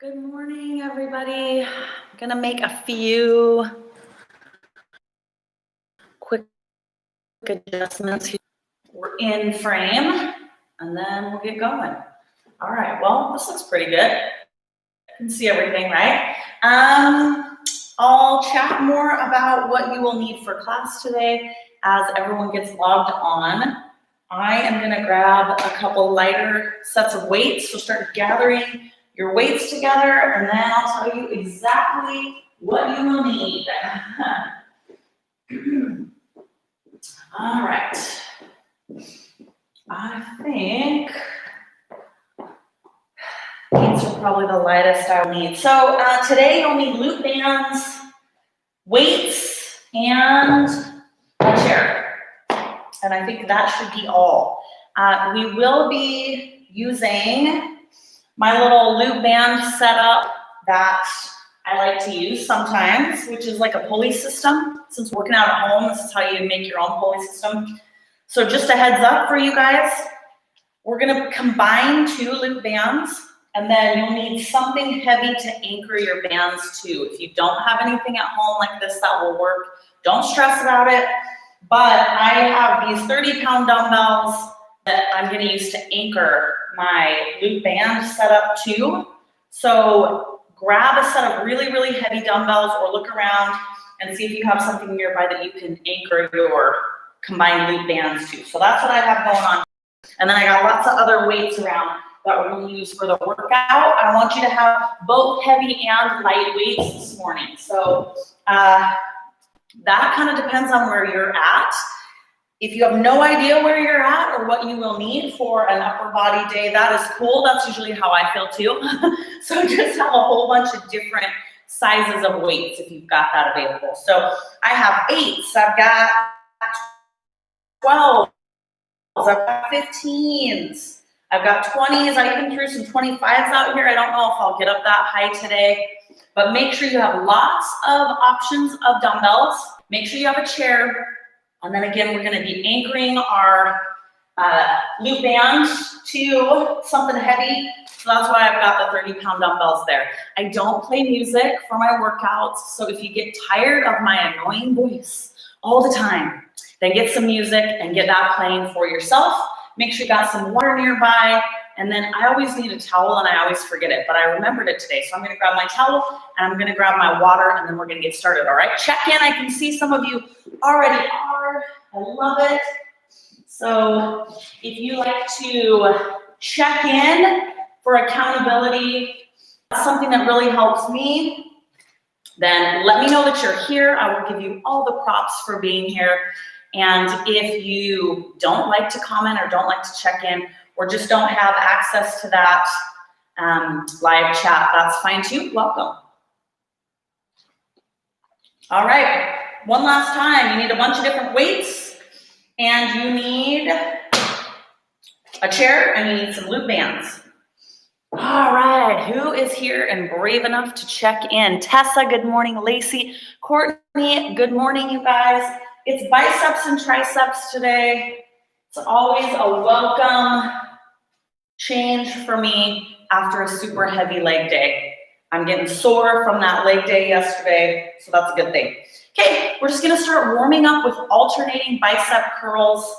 Good morning, everybody. I'm gonna make a few quick adjustments here. We're in frame, and then we'll get going. All right, well, this looks pretty good. You can see everything, right? I'll chat more about what you will need for class today as everyone gets logged on. I am gonna grab a couple lighter sets of weights, so start gathering your weights together, and then I'll tell you exactly what you will need. All right. I think these are probably the lightest I'll need. So today you'll need loop bands, weights, and a chair. And I think that should be all. We will be using my little loop band setup that I like to use sometimes, which is like a pulley system. Since working out at home, this is how you make your own pulley system. So just a heads up for you guys, we're gonna combine two loop bands, and then you'll need something heavy to anchor your bands to. If you don't have anything at home like this that will work, don't stress about it. But I have these 30-pound dumbbells that I'm gonna use to anchor my loop band set up to. So grab a set of really, really heavy dumbbells or look around and see if you have something nearby that you can anchor your combined loop bands to. So that's what I have going on. And then I got lots of other weights around that we're gonna use for the workout. I want you to have both heavy and light weights this morning. So that kind of depends on where you're at. If you have no idea where you're at or what you will need for an upper body day, that is cool. That's usually how I feel too. So just have a whole bunch of different sizes of weights if you've got that available. So I have 8s, I've got 12s, I've got 15s, I've got 20s. I even threw some 25s out here. I don't know if I'll get up that high today, but make sure you have lots of options of dumbbells. Make sure you have a chair. And then again, we're gonna be anchoring our loop bands to something heavy. So that's why I've got the 30-pound dumbbells there. I don't play music for my workouts. So if you get tired of my annoying voice all the time, then get some music and get that playing for yourself. Make sure you got some water nearby. And then I always need a towel and I always forget it, but I remembered it today. So I'm gonna grab my towel and I'm gonna grab my water and then we're gonna get started, all right? Check in, I can see some of you already are. I love it. So if you like to check in for accountability, that's something that really helps me, then let me know that you're here. I will give you all the props for being here. And if you don't like to comment or don't like to check in, or just don't have access to that live chat, that's fine too. Welcome. All right, one last time. You need a bunch of different weights, and you need a chair, and you need some loop bands. All right, who is here and brave enough to check in? Tessa, good morning. Lacey, Courtney, good morning, you guys. It's biceps and triceps today. It's always a welcome change for me after a super heavy leg day. I'm getting sore from that leg day yesterday, so that's a good thing. Okay, we're just gonna start warming up with alternating bicep curls.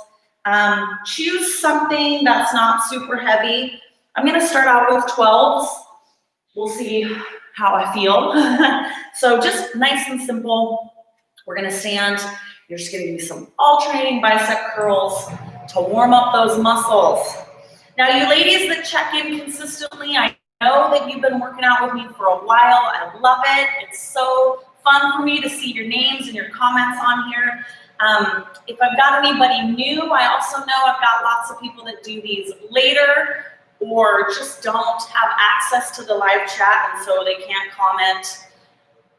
Choose something that's not super heavy. I'm gonna start out with 12s. We'll see how I feel. So just nice and simple. We're gonna stand. You're just gonna do some alternating bicep curls to warm up those muscles. Now, you ladies that check in consistently, I know that you've been working out with me for a while. I love it. It's so fun for me to see your names and your comments on here. If I've got anybody new, I also know I've got lots of people that do these later or just don't have access to the live chat and so they can't comment.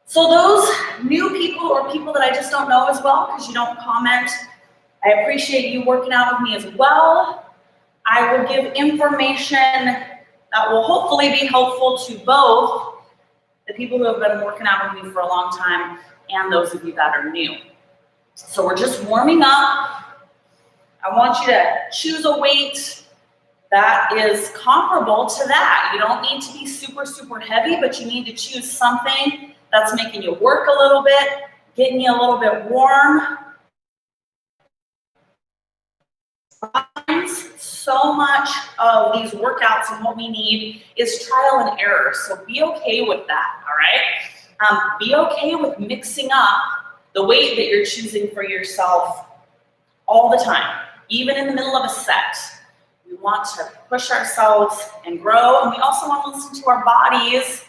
So those new people or people that I just don't know as well because you don't comment, I appreciate you working out with me as well. I will give information that will hopefully be helpful to both the people who have been working out with me for a long time and those of you that are new. So we're just warming up. I want you to choose a weight that is comparable to that. You don't need to be super, super heavy, but you need to choose something that's making you work a little bit, getting you a little bit warm. So much of these workouts and what we need is trial and error, so be okay with that, all right? Be okay with mixing up the weight that you're choosing for yourself all the time, even in the middle of a set. We want to push ourselves and grow, and we also want to listen to our bodies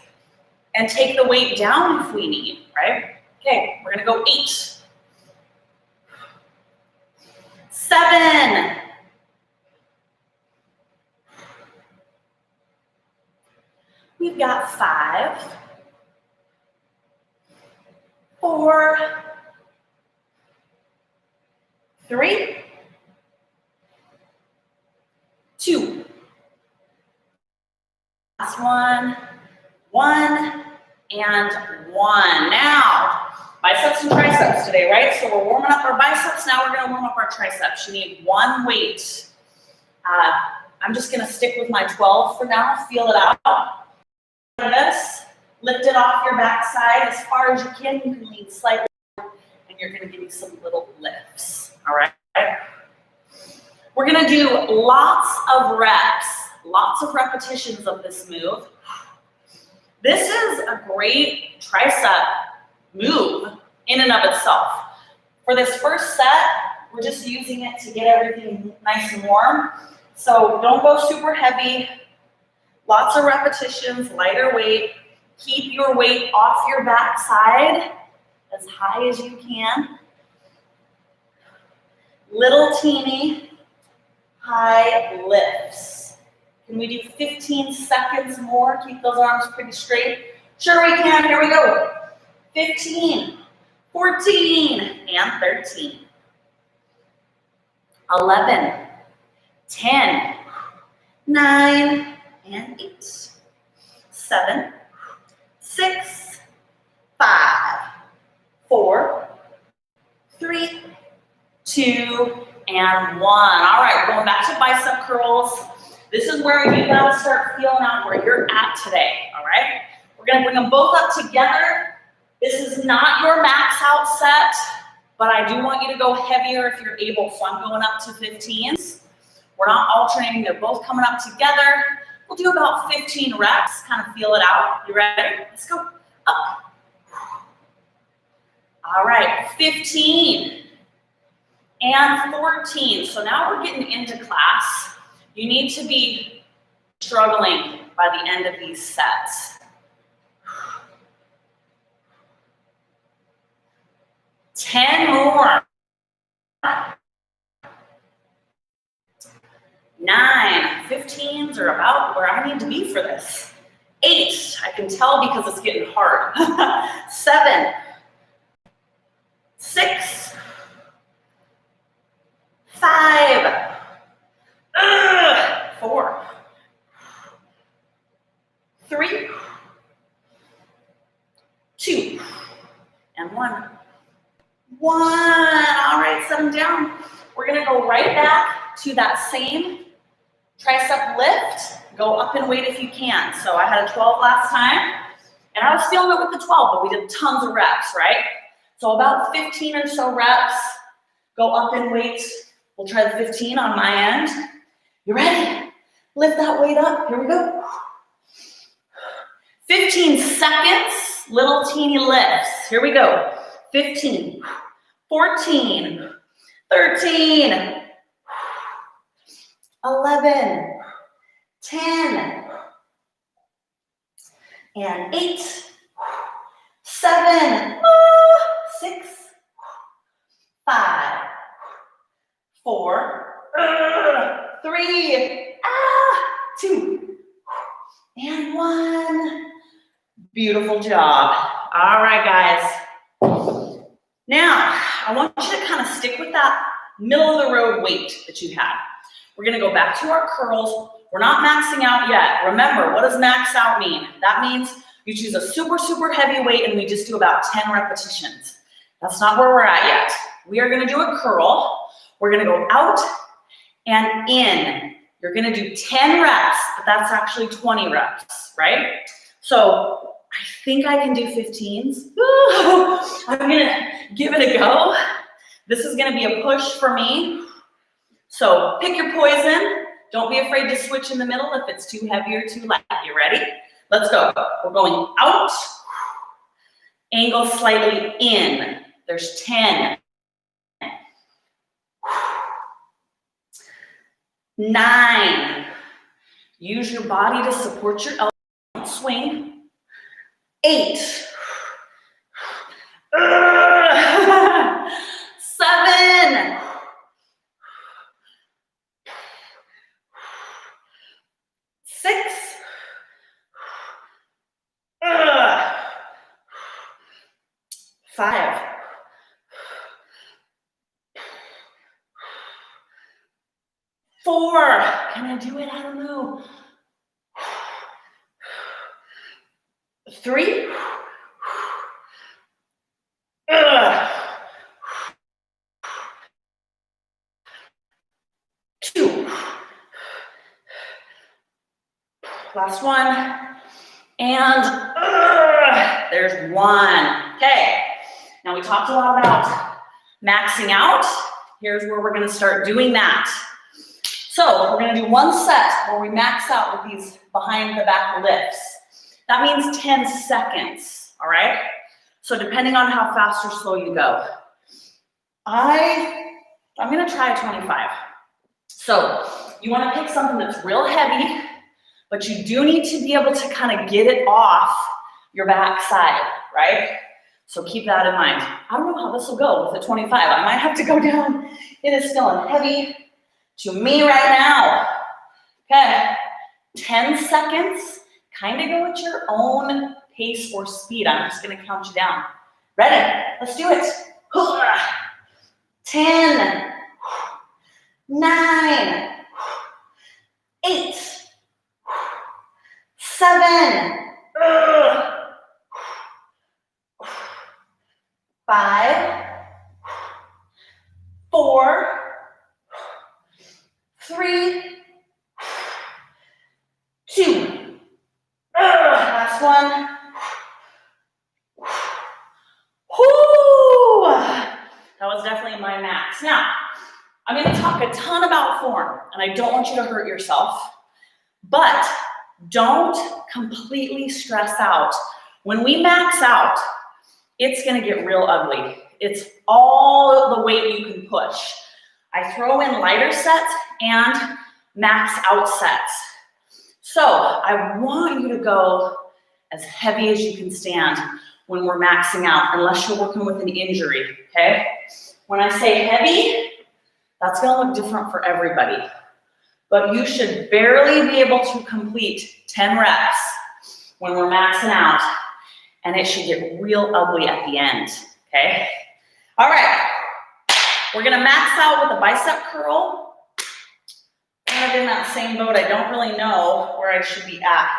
and take the weight down if we need, right? Okay, we're gonna go 8. 7. We've got 5, 4, 3, 2. Last one, 1, and 1. Now, biceps and triceps today, right? So we're warming up our biceps, now we're gonna warm up our triceps. You need one weight. I'm just gonna stick with my 12 for now, feel it out. This, lift it off your backside as far as you can. You can lean slightly, and you're gonna give you some little lifts, all right? We're gonna do lots of reps, lots of repetitions of this move. This is a great tricep move in and of itself. For this first set, we're just using it to get everything nice and warm. So don't go super heavy. Lots of repetitions, lighter weight. Keep your weight off your backside as high as you can. Little teeny high lifts. Can we do 15 seconds more? Keep those arms pretty straight. Sure we can, here we go. 15, 14, and 13. 11, 10, 9, and 8, 7, 6, 5, 4, 3, 2, and 1. All right, we're going back to bicep curls. This is where you gotta start feeling out where you're at today, all right? We're gonna bring them both up together. This is not your max out set, but I do want you to go heavier if you're able, so I'm going up to 15s. We're not alternating, they're both coming up together. We'll do about 15 reps, kind of feel it out. You ready? Let's go up. All right, 15 and 14. So now we're getting into class. You need to be struggling by the end of these sets. 10 more. 9, 15s are about where I need to be for this. 8, I can tell because it's getting hard. 7, 6, 5, 4, 3, 2, and 1. 1. All right, set them down. We're gonna go right back to that same tricep lift. Go up in weight if you can. So I had a 12 last time, and I was feeling it with the 12, but we did tons of reps, right? So about 15 or so reps. Go up in weight. We'll try the 15 on my end. You ready? Lift that weight up. Here we go. 15 seconds, little teeny lifts. Here we go. 15, 14, 13, 11, 10, and 8, 7, 6, 5, 4, 3, 2, and 1. Beautiful job. All right, guys. Now, I want you to kind of stick with that middle of the road weight that you had. We're gonna go back to our curls. We're not maxing out yet. Remember, what does max out mean? That means you choose a super, super heavy weight and we just do about 10 repetitions. That's not where we're at yet. We are gonna do a curl. We're gonna go out and in. You're gonna do 10 reps, but that's actually 20 reps, right? So I think I can do 15s. I'm gonna give it a go. This is gonna be a push for me. So pick your poison. Don't be afraid to switch in the middle if it's too heavy or too light. You ready? Let's go. We're going out, angle slightly in. There's 10. 9. Use your body to support your elbow. Don't swing. 8. 7. 6. 5. 4. Can I do it? I don't know. 3. 2. Last one. And there's 1. Okay. Now we talked a lot about maxing out. Here's where we're gonna start doing that. So we're gonna do one set where we max out with these behind the back lifts. That means 10 seconds, all right? So depending on how fast or slow you go. I'm gonna try a 25. So you wanna pick something that's real heavy, but you do need to be able to kind of get it off your back side, right? So keep that in mind. I don't know how this will go with a 25. I might have to go down. It is feeling heavy to me right now. Okay, 10 seconds. Kind of go at your own pace or speed. I'm just gonna count you down. Ready? Let's do it. 10, 9, 8, 7, 5, 4, 3, 2. Last one. Whoo! That was definitely my max. Now, I'm going to talk a ton about form, and I don't want you to hurt yourself, but don't completely stress out. When we max out, it's going to get real ugly. It's all the weight you can push. I throw in lighter sets and max out sets. So I want you to go as heavy as you can stand when we're maxing out, unless you're working with an injury, okay? When I say heavy, that's gonna look different for everybody. But you should barely be able to complete 10 reps when we're maxing out, and it should get real ugly at the end, okay? All right, we're gonna max out with a bicep curl. Kind of in that same boat, I don't really know where I should be at.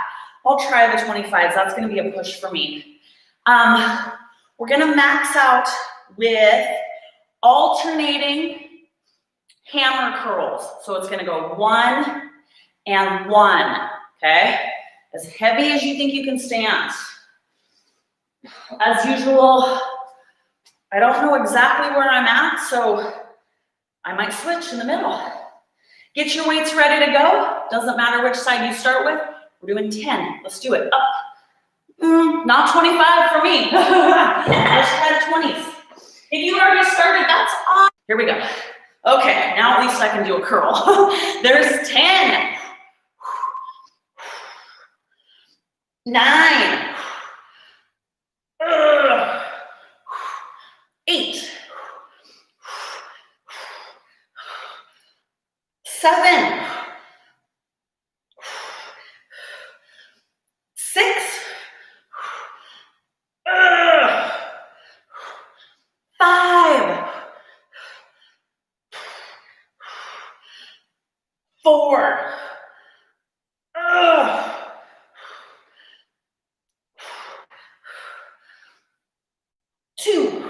I'll try the 25s, that's gonna be a push for me. We're gonna max out with alternating hammer curls. So it's gonna go 1 and 1, okay? As heavy as you think you can stand. As usual, I don't know exactly where I'm at, so I might switch in the middle. Get your weights ready to go. Doesn't matter which side you start with. We're doing 10. Let's do it. Up. Not 25 for me. Let's try the 20s. If you already started, that's awesome. Here we go. Okay, now at least I can do a curl. There's 10. 9. 8. 7. 6. 5. 4. 2.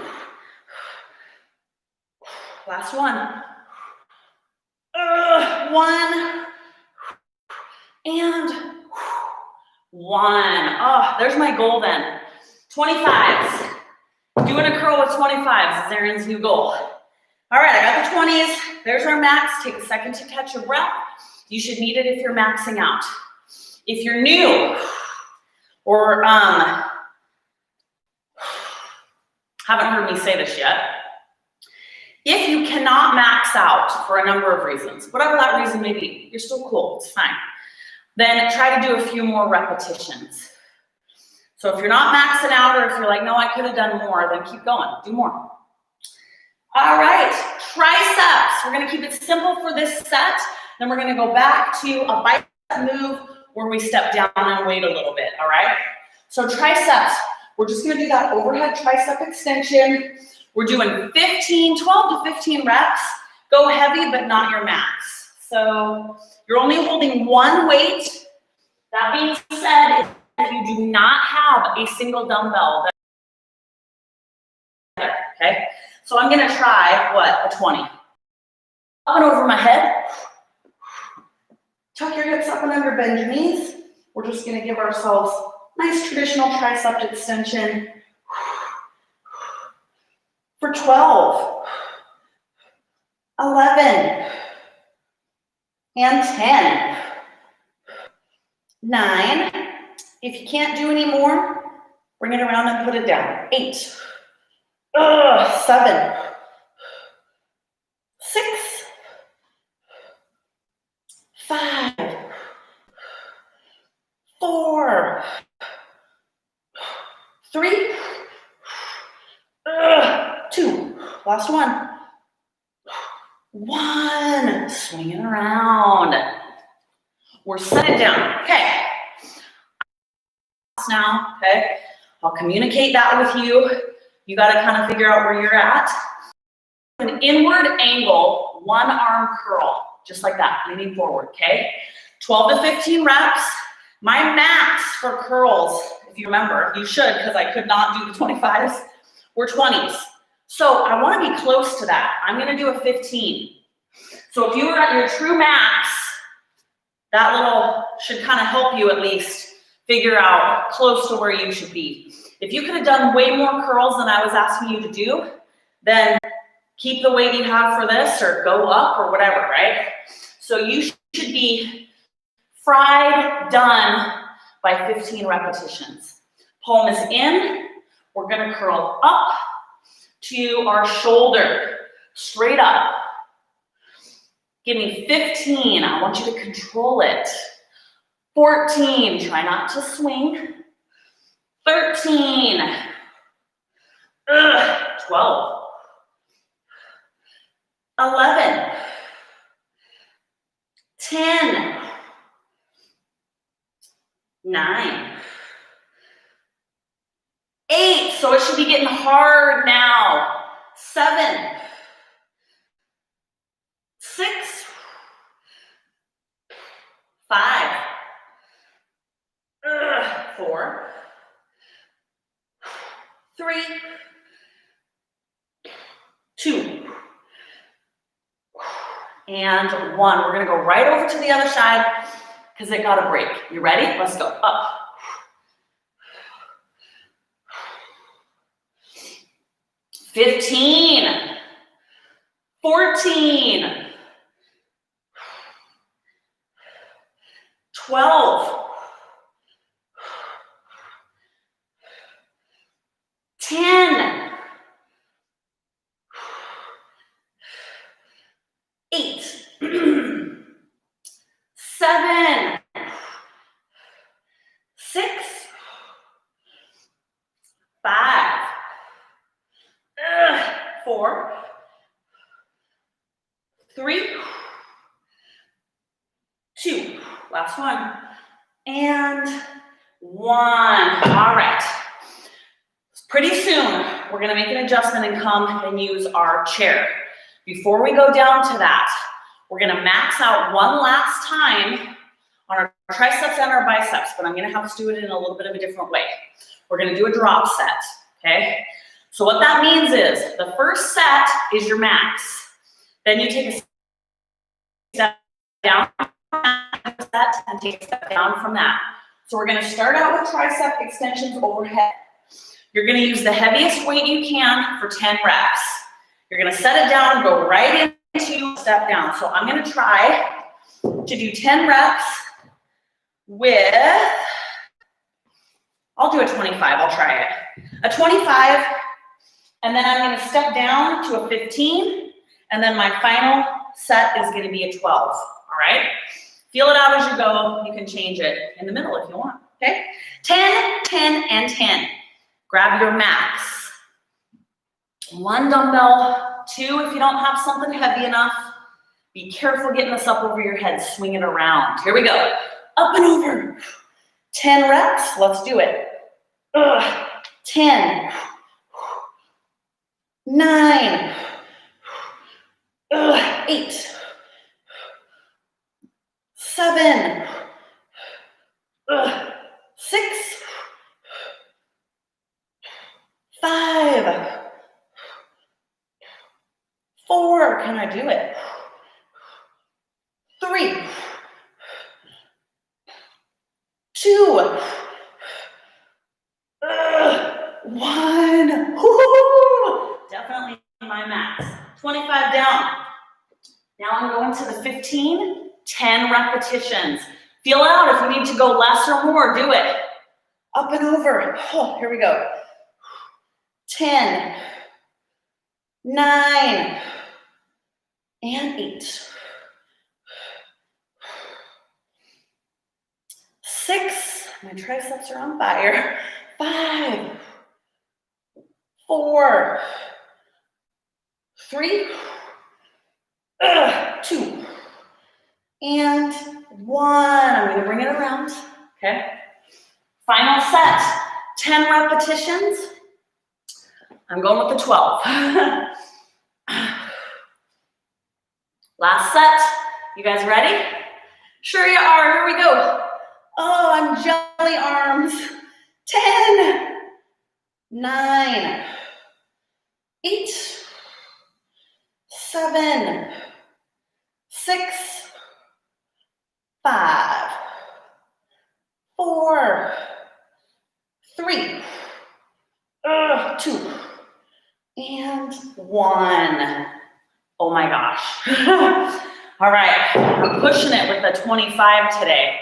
And 1. Oh, there's my goal then. 25s. Doing a curl with 25s is Erin's new goal. All right, I got the 20s. There's our max. Take a second to catch your breath. You should need it if you're maxing out. If you're new or haven't heard me say this yet, if you cannot max out for a number of reasons, whatever that reason may be, you're still cool, it's fine. Then try to do a few more repetitions. So if you're not maxing out, or if you're like, no, I could have done more, then keep going, do more. All right, triceps. We're gonna keep it simple for this set. Then we're gonna go back to a bicep move where we step down and weight a little bit, all right? So triceps, we're just gonna do that overhead tricep extension. We're doing 12 to 15 reps. Go heavy, but not your max. So you're only holding one weight. That being said, if you do not have a single dumbbell, okay? So I'm gonna try, what, a 20. Up and over my head. Tuck your hips up and under, bend your knees. We're just gonna give ourselves nice traditional tricep extension. For 12, 11, and 10, 9. If you can't do any more, bring it around and put it down. 8, 7, 6, 5, 4, 3, 2. Last one. 1. Swinging around. We're setting down. Okay. Now, okay. I'll communicate that with you. You got to kind of figure out where you're at. An inward angle, one arm curl, just like that, leaning forward, okay? 12 to 15 reps. My max for curls, if you remember, you should, because I could not do the 25s, were 20s. So I want to be close to that. I'm going to do a 15. So if you were at your true max, that little should kind of help you at least figure out close to where you should be. If you could have done way more curls than I was asking you to do, then keep the weight you have for this or go up or whatever, right? So you should be fried done by 15 repetitions. Palm is in. We're going to curl up to our shoulder, straight up. Give me 15. I want you to control it. 14. Try not to swing. 13. 12. 11. 10. 9. 8. So it should be getting hard now. 7. 6. 5. 4. 3. 2. And 1. We're going to go right over to the other side because it got a break. You ready? Let's go. Up. 15. 14. 12. 10. 8. 7. 6. 5. 4. 3. 2. Last one. And 1. All right. Pretty soon, we're going to make an adjustment and come and use our chair. Before we go down to that, we're going to max out one last time on our triceps and our biceps, but I'm going to have us do it in a little bit of a different way. We're going to do a drop set, okay? So what that means is the first set is your max. Then you take a step down, set and take a step down from that. So we're gonna start out with tricep extensions overhead. You're gonna use the heaviest weight you can for 10 reps. You're gonna set it down and go right into step down. So I'm gonna try to do 10 reps with, I'll do a 25, I'll try it. A 25, and then I'm gonna step down to a 15, and then my final set is gonna be a 12, all right? Feel it out as you go. You can change it in the middle if you want, okay? 10, 10, and 10. Grab your max. 1 dumbbell, 2 if you don't have something heavy enough. Be careful getting this up over your head, swing it around. Here we go, up and over. 10 reps, let's do it. 10, 9, 8, 7, 6, 5, 4, can I do it? 3, 2, 1. Woo-hoo-hoo. Definitely my max. 25 down. Now I'm going to the 15, 10 repetitions. Feel out if you need to go less or more, do it. Up and over. Oh, here we go. 10, 9, and 8. 6, my triceps are on fire. 5, 4, 3, 2, and 1. I'm gonna bring it around, okay? Final set, 10 repetitions. I'm going with the 12. Last set, you guys ready? Sure you are, here we go. Oh, I'm jelly arms. 10, 9, 8, 7, 6, 5, 4, 3, 2, and 1. Oh my gosh. All right, I'm pushing it with the 25 today.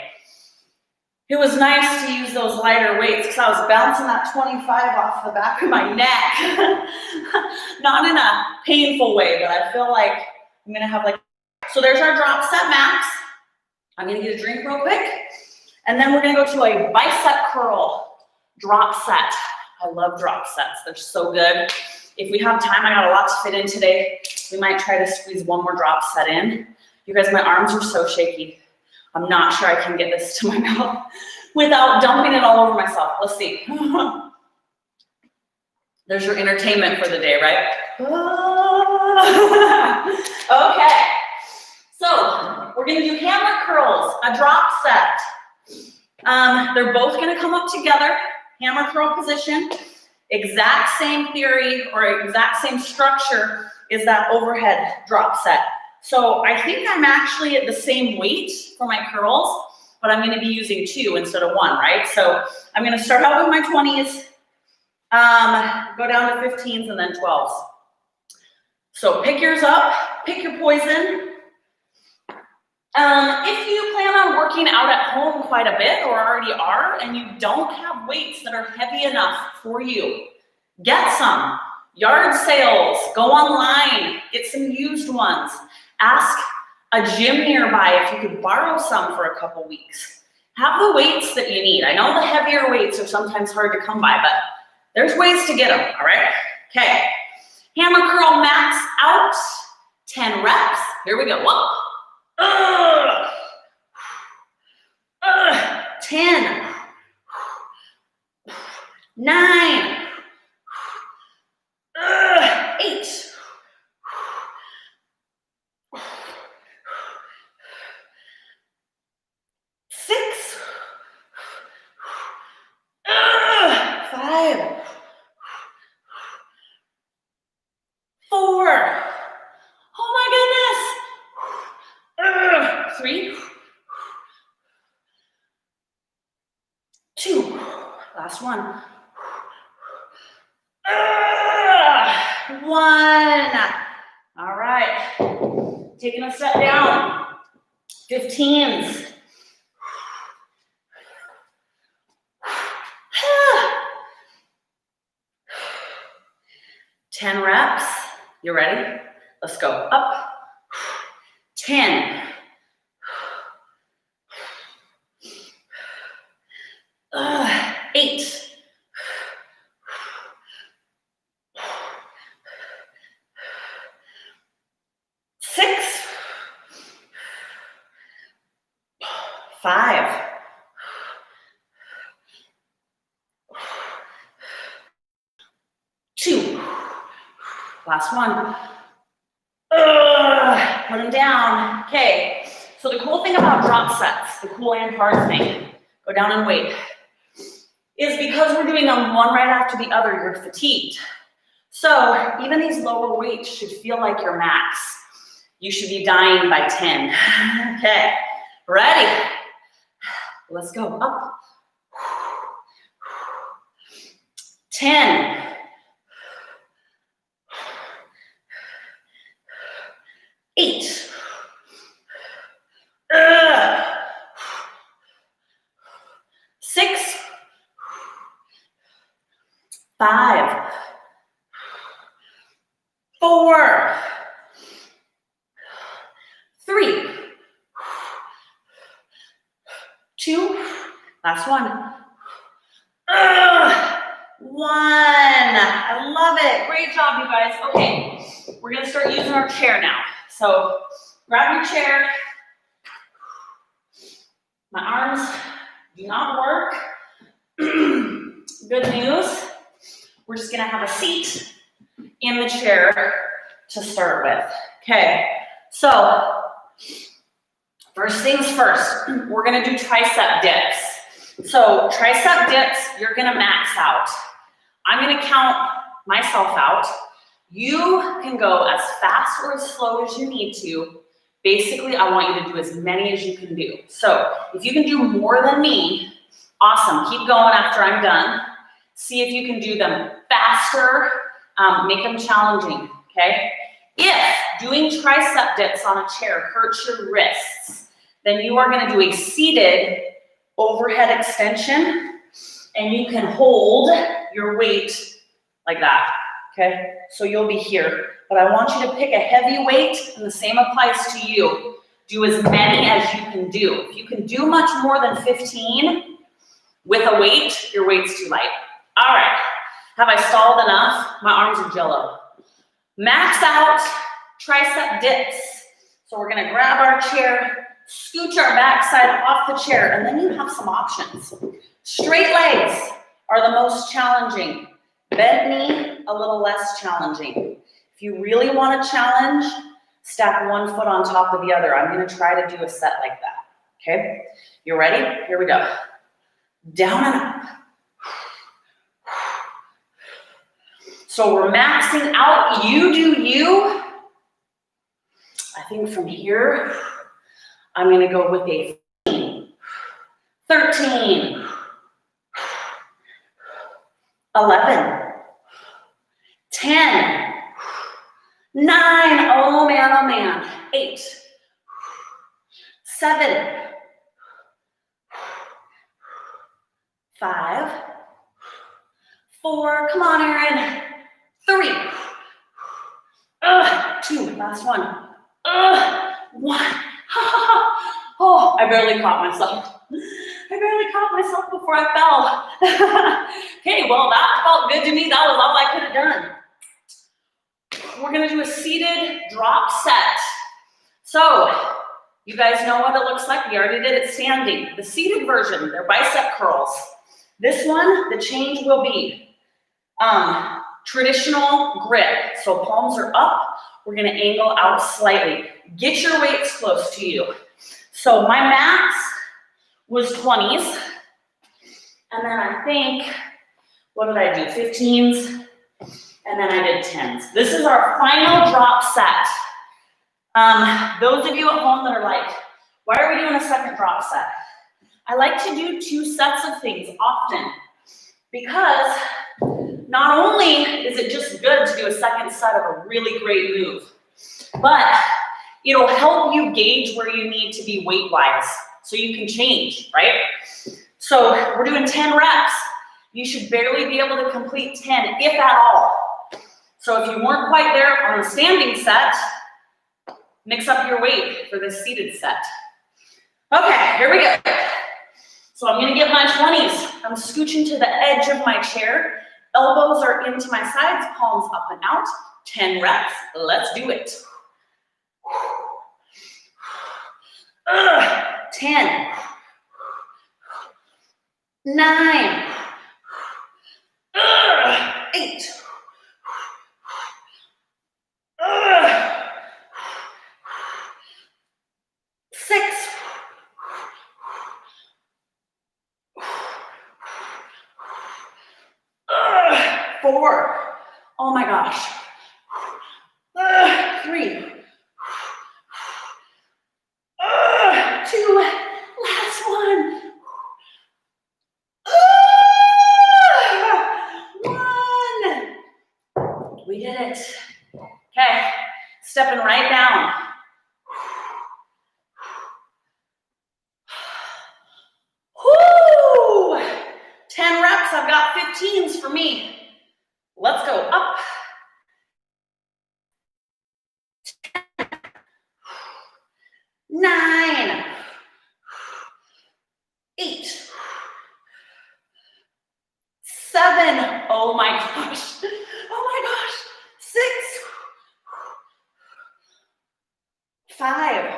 It was nice to use those lighter weights because I was bouncing that 25 off the back of my neck. Not in a painful way, but I feel like I'm gonna have like, so there's our drop set max. I'm gonna get a drink real quick. And then we're gonna go to a bicep curl drop set. I love drop sets, they're so good. If we have time, I got a lot to fit in today. We might try to squeeze one more drop set in. You guys, my arms are so shaky. I'm not sure I can get this to my mouth without dumping it all over myself. Let's see. There's your entertainment for the day, right? Okay. So we're gonna do hammer curls, a drop set. They're both gonna come up together, hammer curl position. Exact same theory or exact same structure is that overhead drop set. So I think I'm actually at the same weight for my curls, but I'm gonna be using 2 instead of 1, right? So I'm gonna start out with my 20s, go down to 15s and then 12s. So pick yours up, pick your poison. If you plan on working out at home quite a bit or already are, and you don't have weights that are heavy enough for you, get some. Yard sales, go online, get some used ones. Ask a gym nearby if you could borrow some for a couple weeks. Have the weights that you need. I know the heavier weights are sometimes hard to come by, but there's ways to get them, all right? Okay, hammer curl max out, 10 reps. Here we go, 10, 9, 8, 6, 5, 4, oh my goodness, 3, 2. Last one. 1. All right. Taking a step down. 15s. 10 reps. You ready? Let's go. Up. 10. 8. 6. 5. 2. Last one. Put them down. Okay. So the cool thing about drop sets, the cool and hard thing, go down and wait, is because we're doing them one right after the other, you're fatigued. So even these lower weights should feel like your max. You should be dying by 10. Okay. Ready? Let's go. Up. 10. 8. 6. 5. 4. 3. 2. Last one. 1. I love it. Great job, you guys. Okay, we're gonna start using our chair now. So grab your chair. My arms do not work. Good news. We're just gonna have a seat in the chair to start with. Okay, so first things first, we're gonna do tricep dips. So tricep dips, you're gonna max out. I'm gonna count myself out. You can go as fast or as slow as you need to. Basically, I want you to do as many as you can do. So if you can do more than me, awesome. Keep going after I'm done. See if you can do them faster. Make them challenging, okay? If doing tricep dips on a chair hurts your wrists, then you are gonna do a seated overhead extension, and you can hold your weight like that, okay? So you'll be here, but I want you to pick a heavy weight, and the same applies to you. Do as many as you can do. If you can do much more than 15 with a weight, your weight's too light. All right, have I stalled enough? My arms are jello. Max out tricep dips. So we're gonna grab our chair, scooch our backside off the chair, and then you have some options. Straight legs are the most challenging. Bent knee, a little less challenging. If you really want to challenge, stack one foot on top of the other. I'm going to try to do a set like that. Okay? You ready? Here we go. Down and up. So we're maxing out. You do you. I think from here, I'm going to go with a 13, 11, 10, 9, oh man, 8, 7, 5, 4, come on, Erin, 3, 2, last one, 1, oh, I barely caught myself. Before I fell. Okay, well, that felt good to me. That was all I could have done. We're gonna do a seated drop set. So, you guys know what it looks like. We already did it standing. The seated version, they're bicep curls. This one, the change will be traditional grip. So palms are up. We're gonna angle out slightly. Get your weights close to you. So my max was 20s. And then I think, what did I do? 15s. And then I did 10s. This is our final drop set. Those of you at home that are like, why are we doing a second drop set? I like to do 2 sets of things often because not only is it just good to do a second set of a really great move, but it'll help you gauge where you need to be weight-wise so you can change, right? So we're doing 10 reps. You should barely be able to complete 10, if at all. So if you weren't quite there on the standing set, mix up your weight for this seated set. Okay, here we go. So I'm gonna get my 20s. I'm scooching to the edge of my chair. Elbows are into my sides, palms up and out. 10 reps, let's do it. 10, 9, 8, 6, 4, oh my gosh, 3, 2, last one. 1. We did it. Okay, stepping right down. Whoo! 10 reps, I've got 15s for me. Let's go up. 9, 8, 7, oh my gosh, 6, 5,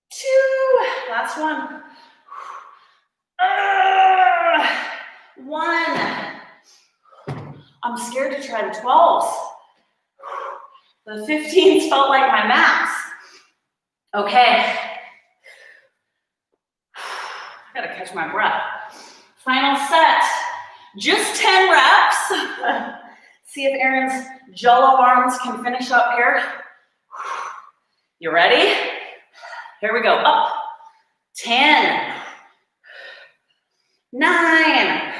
2, last one, 1. I'm scared to try the 12s. The 15s felt like my max. Okay. I gotta catch my breath. Final set. Just 10 reps. See if Erin's Jello arms can finish up here. You ready? Here we go. Up. 10, 9,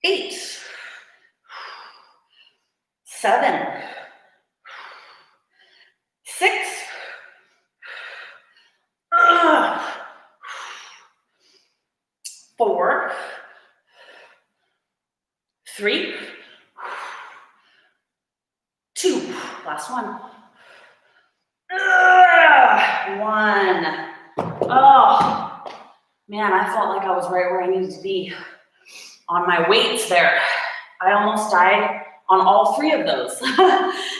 8, 7, 6, 4, 3, 2, last one. 1. Oh, man, I felt like I was right where I needed to be on my weights there. I almost died on all 3 of those.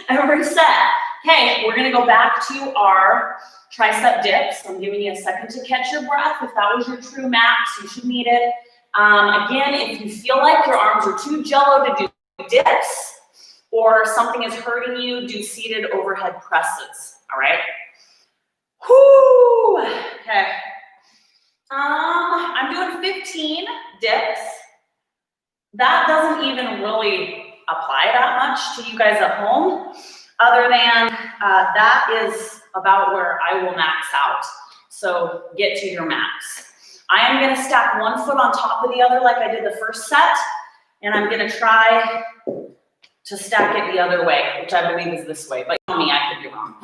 Every set. Okay, we're gonna go back to our tricep dips. I'm giving you a second to catch your breath. If that was your true max, you should need it. Again, if you feel like your arms are too jello to do dips, or something is hurting you, do seated overhead presses, all right? Whoo, okay. I'm doing 15 dips. That doesn't even really apply that much to you guys at home, other than that is about where I will max out. So get to your max. I am gonna stack one foot on top of the other like I did the first set, and I'm gonna try to stack it the other way, which I believe is this way, but tell me I could be wrong.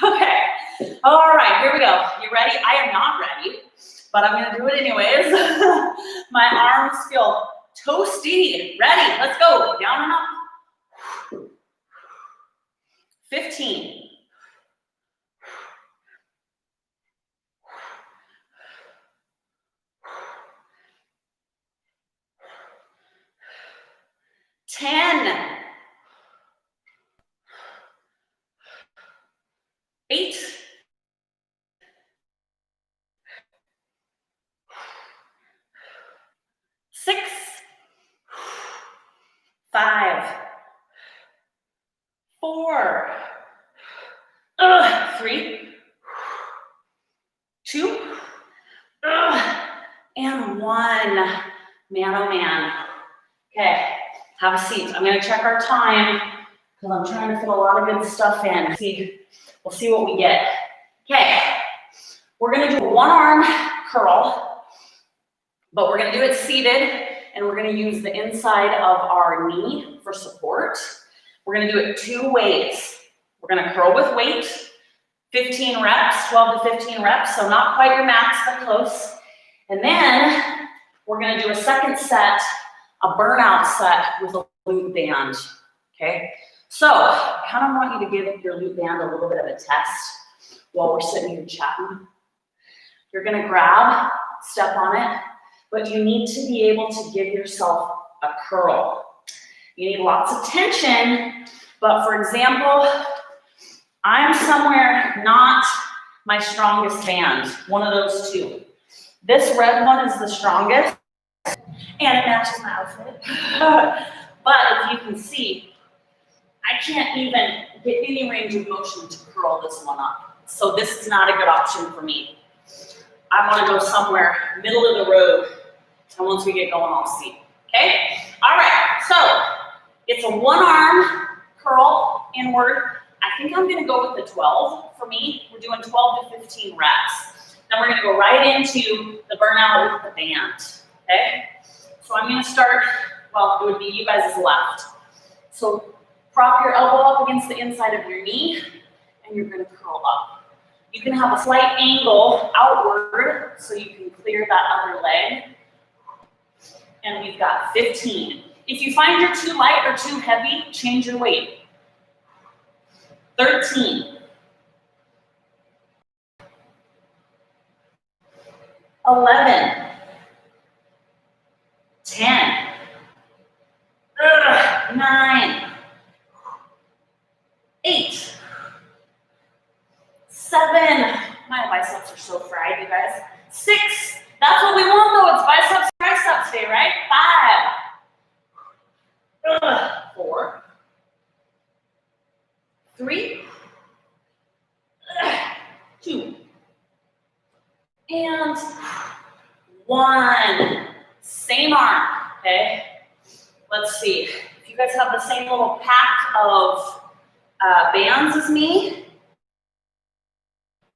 Okay, all right, here we go. You ready? I am not ready, but I'm gonna do it anyways. My arms feel toasty. Ready, let's go, down and up. 15. 10. 8. 6. 5. 4. 3. 2. And 1. Man, oh man. Okay, have a seat. I'm gonna check our time because I'm trying to fit a lot of good stuff in. We'll see what we get. Okay, we're gonna do a one-arm curl, but we're gonna do it seated, and we're gonna use the inside of our knee for support. We're gonna do it 2 ways. We're gonna curl with weight, 15 reps, 12 to 15 reps, so not quite your max, but close. And then we're gonna do a second set, a burnout set with a glute band, okay? So I kind of want you to give your glute band a little bit of a test while we're sitting here chatting. You're gonna grab, step on it, but you need to be able to give yourself a curl. You need lots of tension, but for example, I'm somewhere not my strongest band, one of those 2. This red one is the strongest, and it matches my outfit. But if you can see, I can't even get any range of motion to curl this one up. So this is not a good option for me. I want to go somewhere middle of the road, and once we get going, I'll see. Okay? All right, so it's a one-arm curl inward. I think I'm gonna go with the 12 for me. We're doing 12 to 15 reps. Then we're gonna go right into the burnout with the band, okay? So I'm gonna start, well, it would be you guys' left. So prop your elbow up against the inside of your knee, and you're gonna curl up. You can have a slight angle outward, so you can clear that other leg. And we've got 15. If you find you're too light or too heavy, change your weight. 13. 11. 10. 9. 8. 7. My biceps are so fried, you guys. 6. That's what we want though. It's biceps, triceps day, right? 5. 4. 3. 2. And 1. Same arm, okay? Let's see. If you guys have the same little pack of bands as me,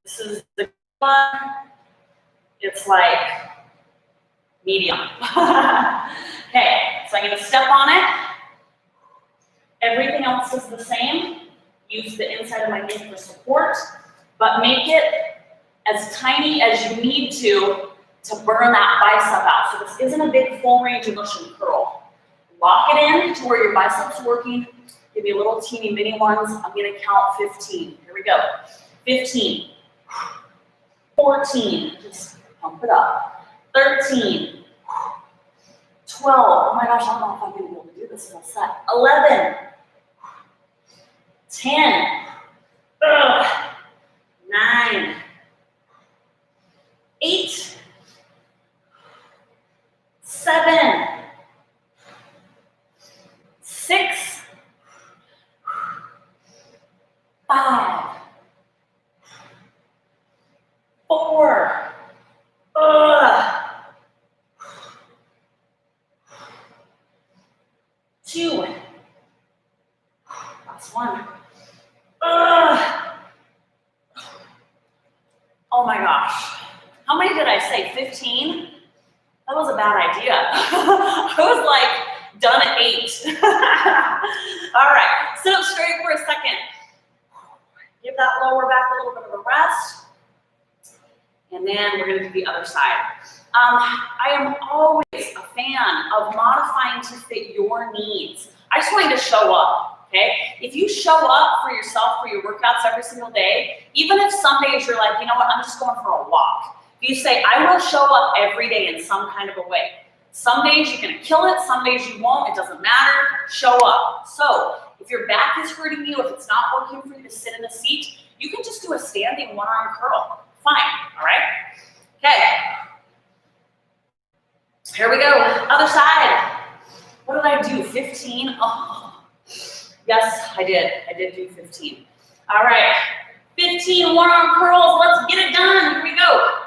this is the one. It's like medium. Okay, so I'm gonna step on it. Everything else is the same. Use the inside of my knee for support, but make it as tiny as you need to burn that bicep out. So this isn't a big full range of motion curl. Lock it in to where your biceps are working. Give me little teeny mini ones. I'm gonna count 15. Here we go. 15. 14. Just pump it up. 13. 12. Oh my gosh, I don't know if I'm gonna be able to do this in a set. 11. 10. 9. 8. 7. 6. 5. 4. 2. Last one. Oh my gosh. How many did I say? 15? That was a bad idea. I was like done at 8. All right, sit up straight for a second. Give that lower back a little bit of a rest. And then we're gonna do the other side. I am always a fan of modifying to fit your needs. I just want you to show up, okay? If you show up for yourself for your workouts every single day, even if some days you're like, you know what, I'm just going for a walk. If you say, I will show up every day in some kind of a way. Some days you're gonna kill it, some days you won't, it doesn't matter, show up. So if your back is hurting you, if it's not working for you to sit in a seat, you can just do a standing one-arm curl. Fine, all right? Okay. Here we go, other side. What did I do, 15? Oh, yes, I did do 15. All right, 15 one-arm curls, let's get it done, here we go.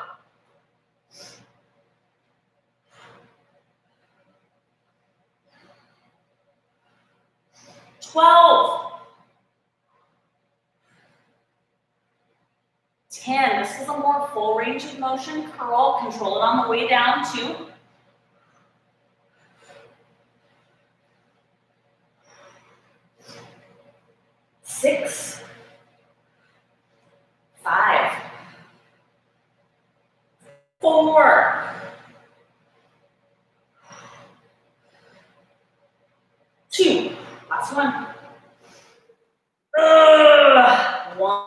is a more full range of motion curl. Control it on the way down too. 6, 5, 4, 2, last one. 1.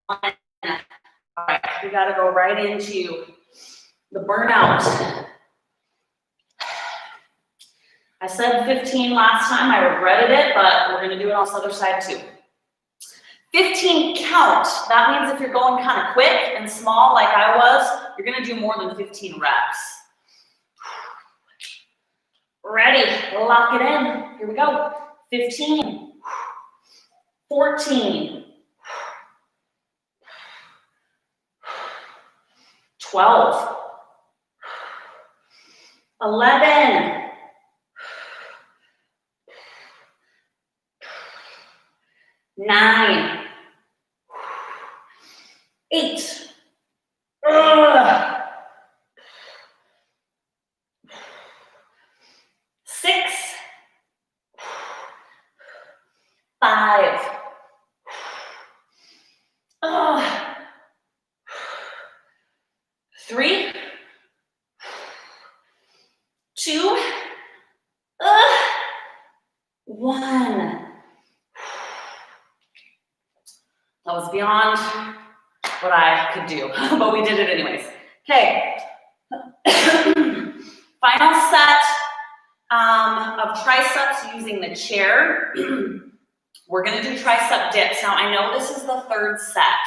All right, we gotta go right into the burnout. I said 15 last time, I regretted it, but we're gonna do it on this other side too. 15 count, that means if you're going kind of quick and small like I was, you're gonna do more than 15 reps. Ready, lock it in, here we go. 15, 14, 12, 11, 9, 8, 6, 5, 3, 2, 1. That was beyond what I could do, but we did it anyways. Okay. Final set of triceps using the chair. We're gonna do tricep dips. Now I know this is the third set,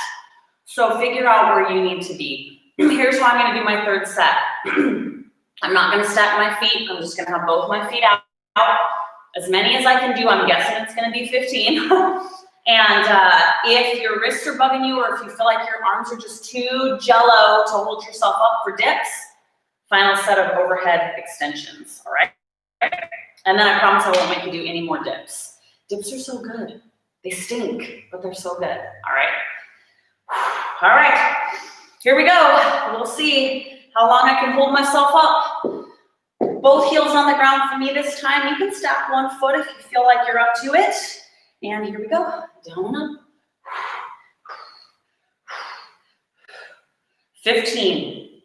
so figure out where you need to be. Here's how I'm gonna do my third set. I'm not gonna stack my feet. I'm just gonna have both my feet out. As many as I can do. I'm guessing it's gonna be 15. And if your wrists are bugging you, or if you feel like your arms are just too jello to hold yourself up for dips, final set of overhead extensions, all right? And then I promise I won't make you do any more dips. Dips are so good. They stink, but they're so good, all right? All right, here we go. We'll see how long I can hold myself up. Both heels on the ground for me this time. You can stack one foot if you feel like you're up to it. And here we go, down and up. 15.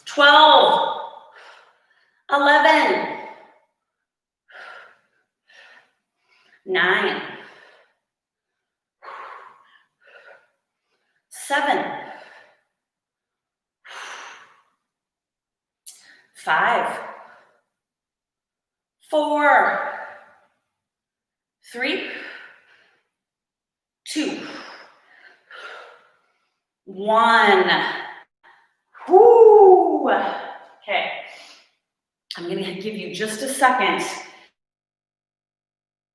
12. 11. 9. 7. 5. 4, 3, 2, 1. Whoo! Okay, I'm gonna give you just a second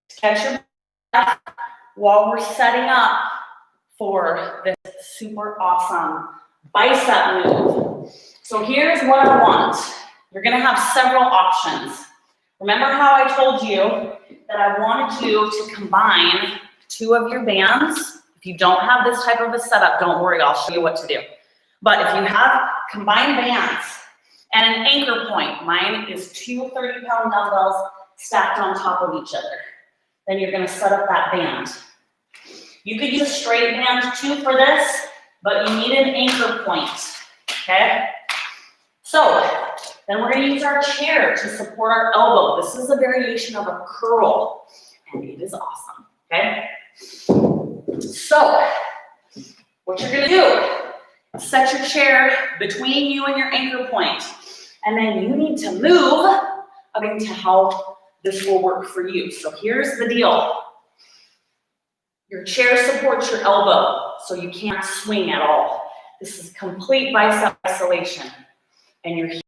to catch your breath while we're setting up for this super awesome bicep move. So here's what I want. You're gonna have several options. Remember how I told you that I wanted you to combine 2 of your bands? If you don't have this type of a setup, don't worry, I'll show you what to do. But if you have combined bands and an anchor point, mine is 2 30-pound dumbbells stacked on top of each other, then you're gonna set up that band. You could use a straight band too for this, but you need an anchor point, okay? So, then we're gonna use our chair to support our elbow. This is a variation of a curl, and it is awesome, okay? So, what you're gonna do, set your chair between you and your anchor point, and then you need to move according to how this will work for you. So here's the deal. Your chair supports your elbow, so you can't swing at all. This is complete bicep isolation, and you're here.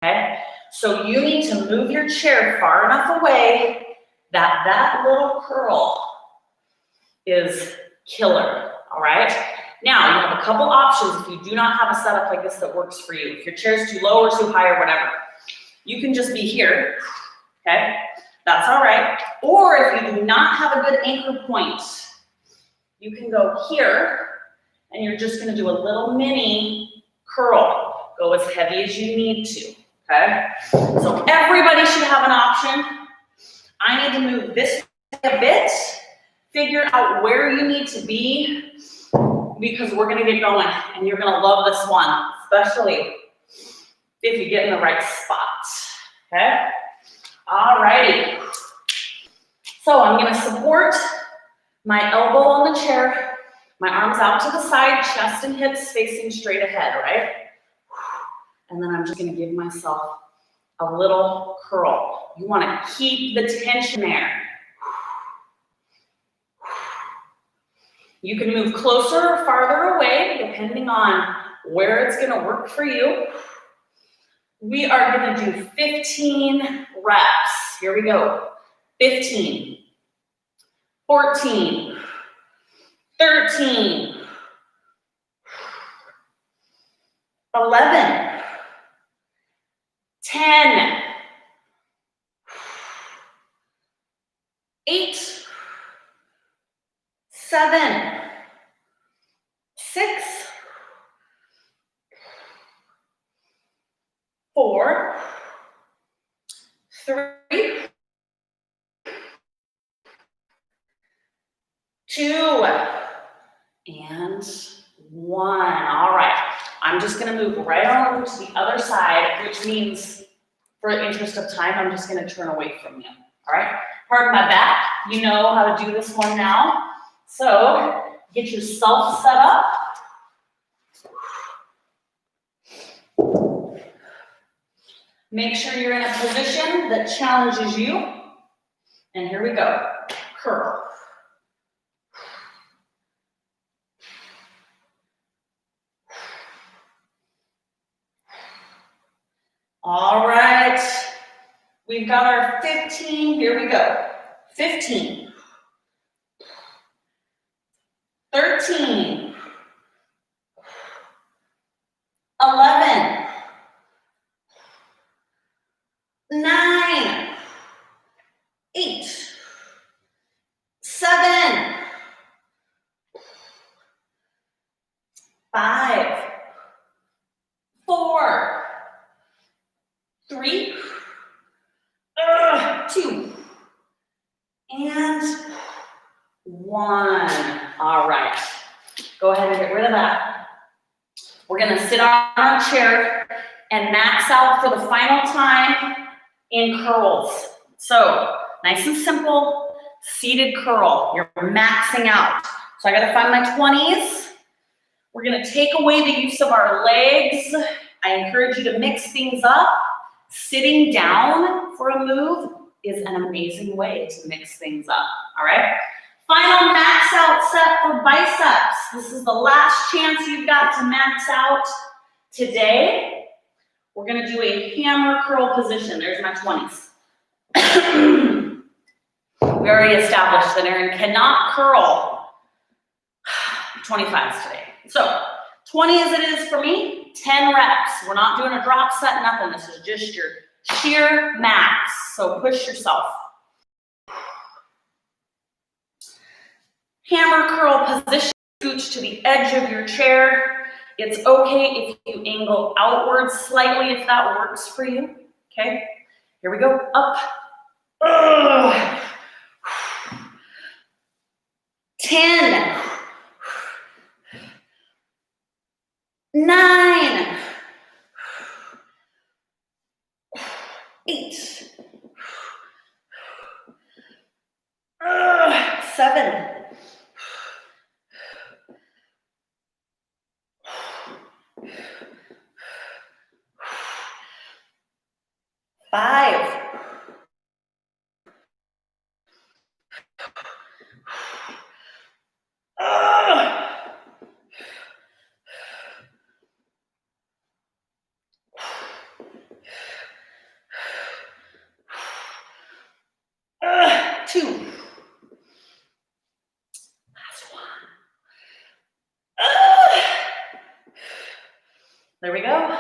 Okay? So you need to move your chair far enough away that that little curl is killer, all right? Now, you have a couple options if you do not have a setup like this that works for you. If your chair is too low or too high or whatever, you can just be here, okay? That's all right. Or if you do not have a good anchor point, you can go here, and you're just gonna do a little mini curl. Go as heavy as you need to, okay? So everybody should have an option. I need to move this a bit, figure out where you need to be, because we're gonna get going, and you're gonna love this one, especially if you get in the right spot, okay? All righty. So I'm gonna support my elbow on the chair, my arms out to the side, chest and hips facing straight ahead, right? And then I'm just gonna give myself a little curl. You wanna keep the tension there. You can move closer or farther away, depending on where it's gonna work for you. We are gonna do 15 reps. Here we go. 15, 14, 13, 11, 10, 8, 7, 6, 4, 3, 2, and 1. All right. I'm just going to move right on over to the other side, which means, for the interest of time, I'm just going to turn away from you. All right. Pardon my back. You know how to do this one now. So get yourself set up. Make sure you're in a position that challenges you. And here we go. Curl. All right. We've got our 15. Here we go. 15. 13. 11. 9. 8. 7. 5. 4. 3. 2. And 1. All right. Go ahead and get rid of that. We're going to sit on our chair and max out for the final time in curls. So, nice and simple, seated curl. You're maxing out. So I got to find my 20s. We're going to take away the use of our legs. I encourage you to mix things up. Sitting down for a move is an amazing way to mix things up, all right? Final max out set for biceps. This is the last chance you've got to max out today. We're gonna do a hammer curl position. There's my 20s. We already established that Erin cannot curl 25s today. So 20 as it is for me, 10 reps. We're not doing a drop set, nothing. This is just your sheer max. So push yourself. Hammer curl position, scooch to the edge of your chair. It's okay if you angle outwards slightly if that works for you. Okay, here we go, up. 10, 9, 8, 7, 5, 2. Last one. There we go.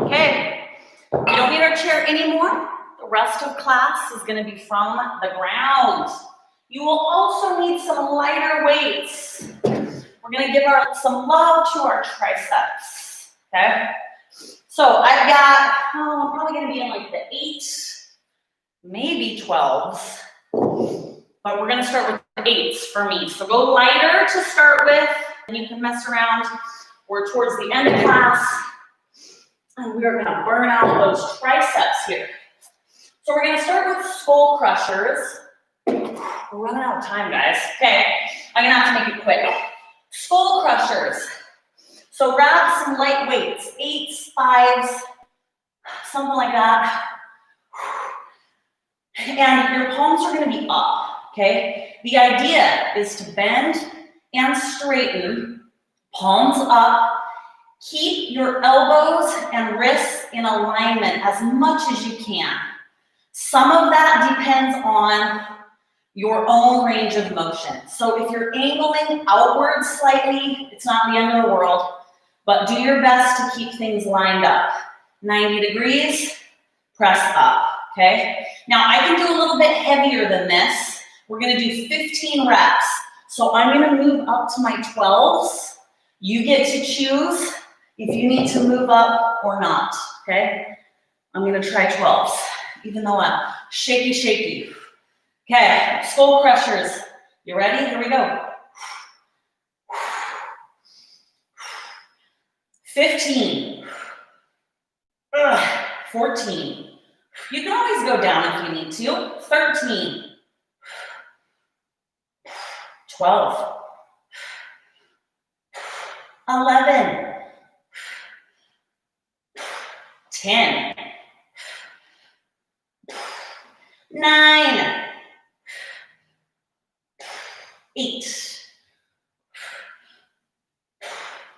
Okay. We don't need our chair anymore. The rest of class is going to be from the ground. You will also need some lighter weights. We're going to give some love to our triceps, okay? So I've got, I'm probably going to be in like the 8, maybe 12s, but we're going to start with 8s for me. So go lighter to start with, and you can mess around. We're towards the end of class, and we are going to burn out those triceps here. So we're going to start with skull crushers. We're running out of time, guys. Okay, I'm going to have to make it quick. Skull crushers. So grab some light weights, 8s, 5s, something like that. And your palms are going to be up, okay? The idea is to bend and straighten, palms up. Keep your elbows and wrists in alignment as much as you can. Some of that depends on your own range of motion. So if you're angling outward slightly, it's not the end of the world, but do your best to keep things lined up. 90 degrees, press up, okay? Now I can do a little bit heavier than this. We're gonna do 15 reps. So I'm gonna move up to my 12s. You get to choose if you need to move up or not, okay? I'm gonna try 12s, even though I'm shaky. Okay, skull crushers. You ready? Here we go. 15. 14. You can always go down if you need to. 13. 12. 11. 10. 9. 8.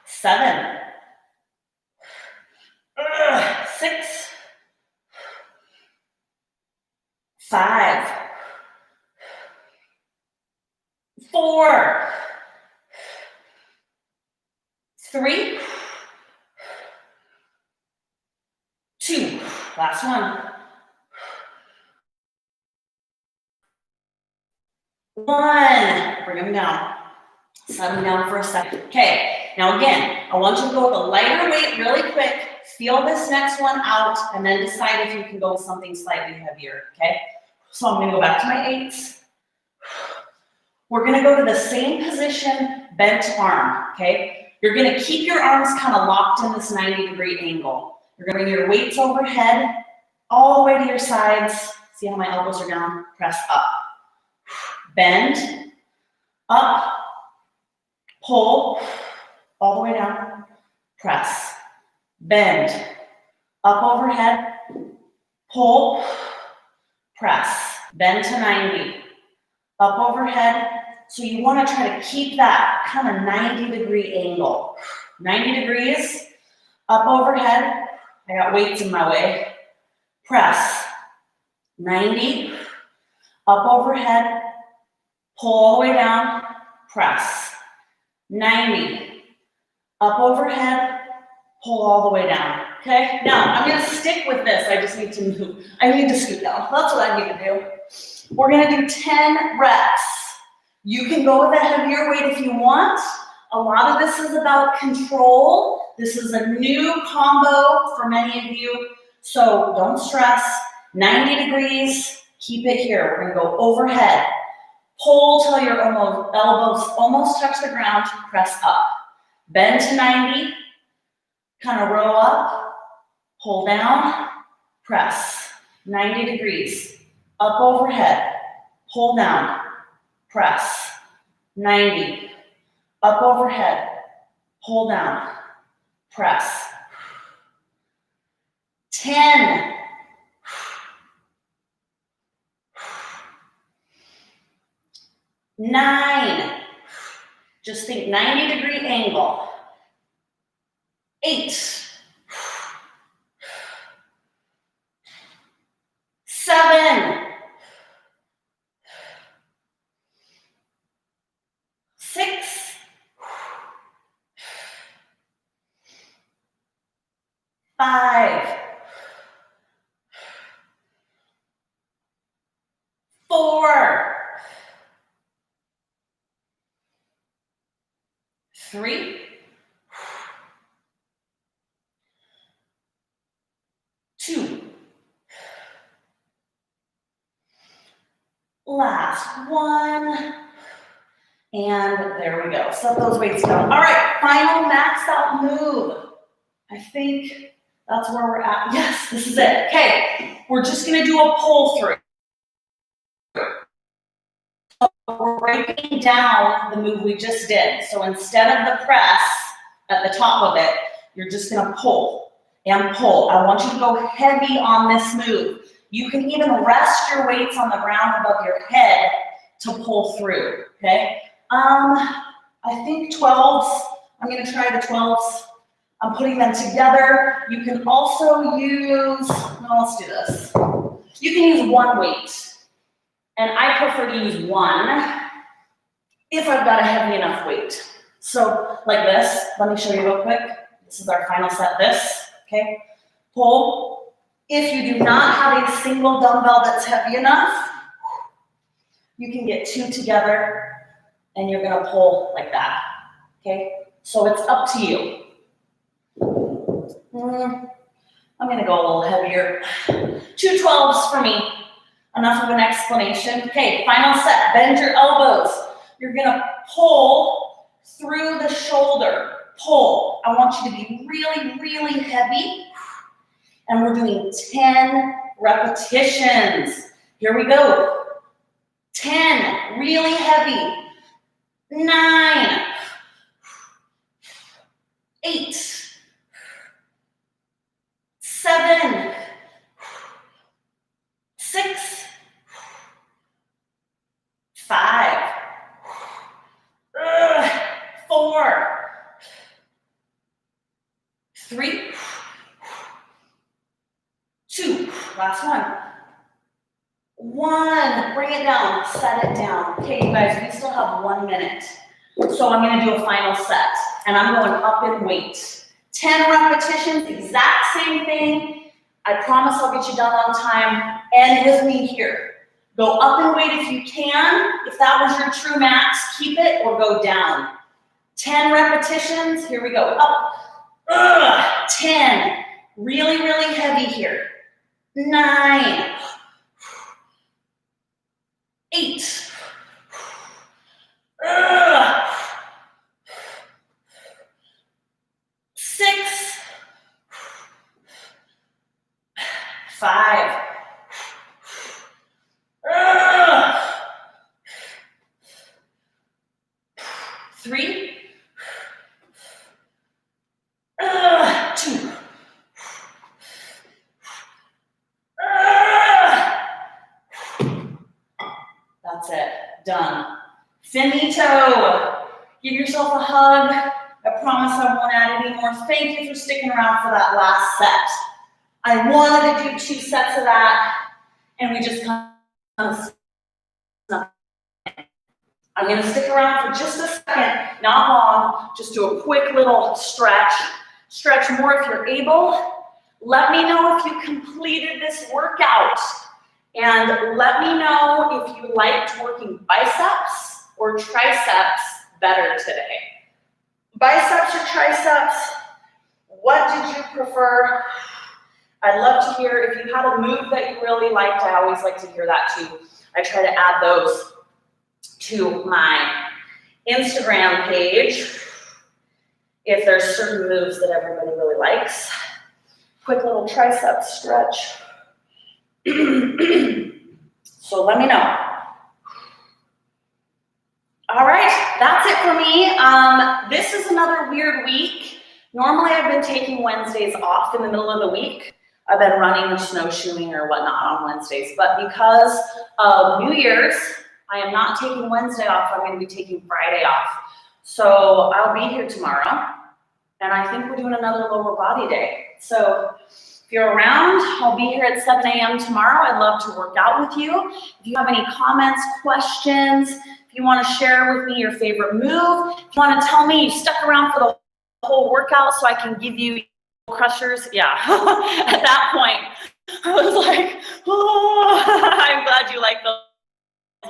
7. 6. 5. 4. 3. 2. Last one. 1. Bring them down. Set them down for a second. Okay, now again, I want you to go with a lighter weight really quick. Feel this next one out, and then decide if you can go with something slightly heavier, okay? So I'm gonna go back to my 8s. We're gonna go to the same position, bent arm, okay? You're gonna keep your arms kind of locked in this 90-degree angle. You're gonna bring your weights overhead, all the way to your sides. See how my elbows are down? Press up. Bend, up, pull, all the way down, press. Bend, up overhead, pull, press. Bend to 90, up overhead. So you want to try to keep that kind of 90-degree angle. 90 degrees, up overhead. I got weights in my way. Press. 90, up overhead, pull all the way down, press. 90, up overhead, pull all the way down. Okay, now I'm gonna stick with this. I just need to move. I need to scoot down. That's what I need to do. We're gonna do 10 reps. You can go with a heavier weight if you want. A lot of this is about control. This is a new combo for many of you, so don't stress. 90 degrees, keep it here. We're gonna go overhead. Pull till your elbows almost touch the ground, press up. Bend to 90, kind of row up, pull down, press. 90 degrees, up overhead, pull down, press. 90, up overhead, pull down, press. 10. 9. Just think 90-degree angle. 8. 7. 6. 5. 3, 2, last 1, and there we go. Set those weights down. All right, final max out move. I think that's where we're at. Yes, this is it. Okay, we're just gonna do a pull through. We're breaking down the move we just did. So instead of the press at the top of it, you're just gonna pull and pull. I want you to go heavy on this move. You can even rest your weights on the ground above your head to pull through, okay? I think 12s, I'm gonna try the 12s. I'm putting them together. You can also use, no, let's do this. You can use one weight. And I prefer to use one if I've got a heavy enough weight. So like this, let me show you real quick. This is our final set, this, okay? Pull. If you do not have a single dumbbell that's heavy enough, you can get 2 together and you're gonna pull like that, okay? So it's up to you. I'm gonna go a little heavier. 2 12s for me. Enough of an explanation. Okay, final set. Bend your elbows. You're gonna pull through the shoulder. Pull. I want you to be really, really heavy. And we're doing 10 repetitions. Here we go. 10, really heavy. 9, 8, 7, 6, 5, 4, 3, 2, last one. 1, bring it down, set it down. Okay, you guys, we still have 1 minute. So I'm gonna do a final set, and I'm going up in weight. 10 repetitions, exact same thing. I promise I'll get you done on time. End with me here. Go up in weight if you can. If that was your true max, keep it or go down. 10 repetitions, here we go, up. 10, really, really heavy here. 9, 8, 6, 5, 3, 2, that's it, done. Finito. Give yourself a hug. I promise I won't add any more. Thank you for sticking around for that last set. I wanted to do 2 sets of that, and we just kind of snuck in. I'm gonna stick around for just a second, not long, just do a quick little stretch. Stretch more if you're able. Let me know if you completed this workout. And let me know if you liked working biceps or triceps better today. Biceps or triceps, what did you prefer? I'd love to hear if you had a move that you really liked. I always like to hear that too. I try to add those to my Instagram page if there's certain moves that everybody really likes. Quick little tricep stretch. So let me know. All right, that's it for me. This is another weird week. Normally I've been taking Wednesdays off in the middle of the week. I've been running or snowshoeing or whatnot on Wednesdays, but because of New Year's, I am not taking Wednesday off. I'm going to be taking Friday off. So I'll be here tomorrow, and I think we're doing another lower body day. So if you're around, I'll be here at 7 a.m. tomorrow. I'd love to work out with you. If you have any comments, questions, if you want to share with me your favorite move, if you want to tell me you stuck around for the whole workout so I can give you crushers, yeah. At that point, I was like, oh, I'm glad you like those.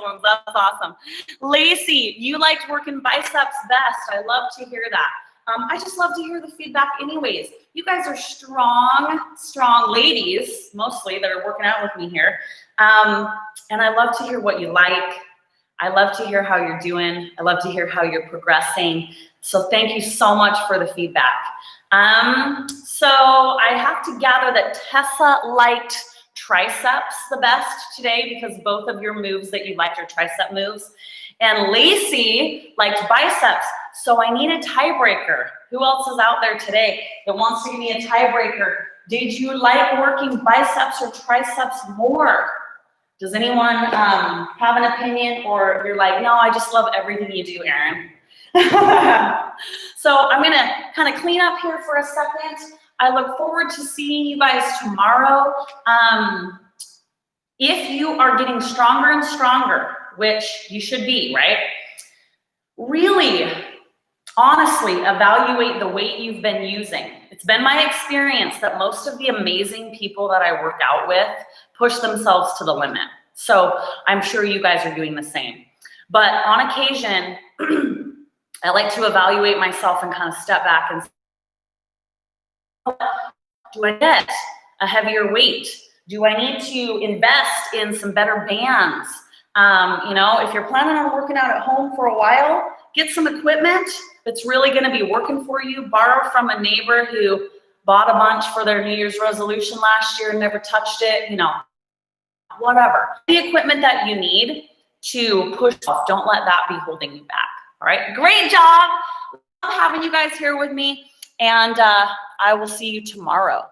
ones. That's awesome. Lacey, you liked working biceps best. I love to hear that. I just love to hear the feedback anyways. You guys are strong ladies, mostly, that are working out with me here. And I love to hear what you like. I love to hear how you're doing. I love to hear how you're progressing. So thank you so much for the feedback. So I have to gather that Tessa liked triceps the best today because both of your moves that you liked are tricep moves. And Lacey liked biceps, so I need a tiebreaker. Who else is out there today that wants to give me a tiebreaker? Did you like working biceps or triceps more? Does anyone have an opinion, or you're like, no, I just love everything you do, Erin? So I'm gonna kind of clean up here for a second. I look forward to seeing you guys tomorrow. If you are getting stronger and stronger, which you should be, right? Really, honestly, evaluate the weight you've been using. It's been my experience that most of the amazing people that I work out with push themselves to the limit. So I'm sure you guys are doing the same. But on occasion, I like to evaluate myself and kind of step back and say, do I get a heavier weight? Do I need to invest in some better bands? You know, if you're planning on working out at home for a while, get some equipment that's really going to be working for you. Borrow from a neighbor who bought a bunch for their New Year's resolution last year and never touched it, you know, whatever. The equipment that you need to push off, don't let that be holding you back. All right, great job. Love having you guys here with me, and I will see you tomorrow.